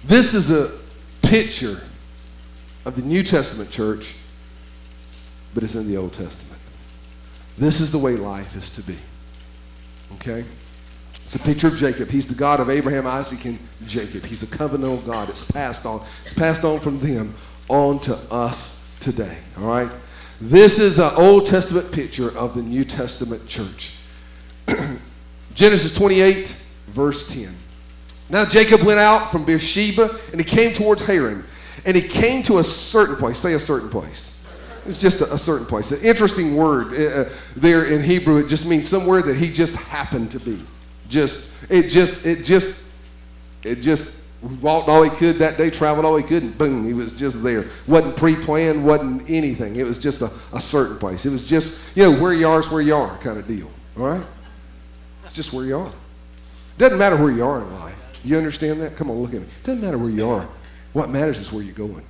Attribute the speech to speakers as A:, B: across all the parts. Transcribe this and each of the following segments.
A: This is a picture of the New Testament church, but it's in the Old Testament. This is the way life is to be. Okay? It's a picture of Jacob. He's the God of Abraham, Isaac, and Jacob. He's a covenantal God. It's passed on. It's passed on from them on to us today. All right? This is an Old Testament picture of the New Testament church. Genesis 28, verse 10. Now Jacob went out from Beersheba, and he came towards Haran. And he came to a certain place. Say a certain place. It's just a certain place. An interesting word there in Hebrew. It just means somewhere that he just happened to be. It just walked all he could that day, traveled all he could, and boom, he was just there. Wasn't pre-planned, wasn't anything. It was just a certain place. It was just, where you are is where you are kind of deal. All right? It's just where you are. Doesn't matter where you are in life. You understand that? Come on, look at me. Doesn't matter where you are. What matters is where you're going.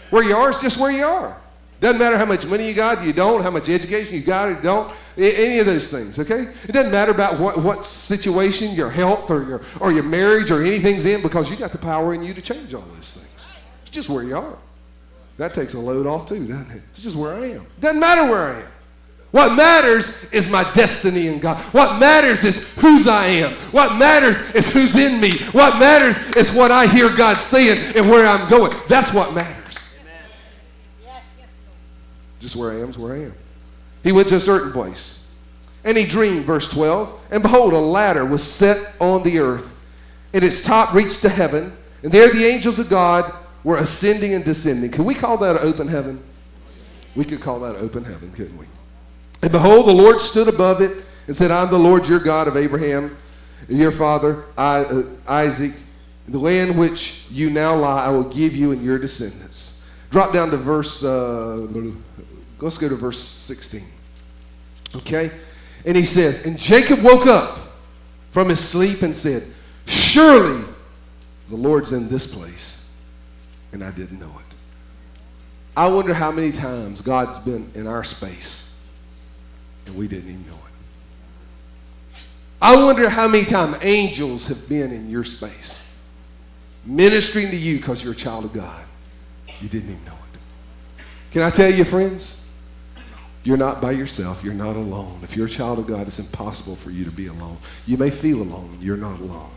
A: Where you are is just where you are. Doesn't matter how much money you got, you don't, how much education you got, you don't, any of those things, okay? It doesn't matter about what situation, your health or your marriage or anything's in, because you got the power in you to change all those things. It's just where you are. That takes a load off too, doesn't it? It's just where I am. Doesn't matter where I am. What matters is my destiny in God. What matters is whose I am. What matters is who's in me. What matters is what I hear God saying and where I'm going. That's what matters. Just where I am is where I am. He went to a certain place, and he dreamed, verse 12, and behold, a ladder was set on the earth, and its top reached to heaven, and there the angels of God were ascending and descending. Can we call that an open heaven? We could call that open heaven, couldn't we? And behold, the Lord stood above it and said, I'm the Lord your God of Abraham, your father Isaac. The land which you now lie, I will give you and your descendants. Drop down to verse, let's go to verse 16. Okay? And he says, and Jacob woke up from his sleep and said, surely the Lord's in this place, and I didn't know it. I wonder how many times God's been in our space, and we didn't even know it. I wonder how many times angels have been in your space, ministering to you because you're a child of God. You didn't even know it. Can I tell you, friends? You're not by yourself. You're not alone. If you're a child of God, it's impossible for you to be alone. You may feel alone. You're not alone.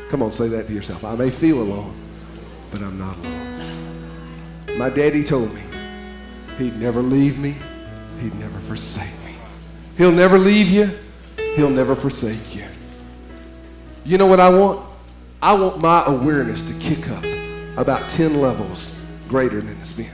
A: Come on, say that to yourself. I may feel alone, but I'm not alone. My daddy told me he'd never leave me. He'd never forsake me. He'll never leave you. He'll never forsake you. You know what I want? I want my awareness to kick up about 10 levels greater than it's been.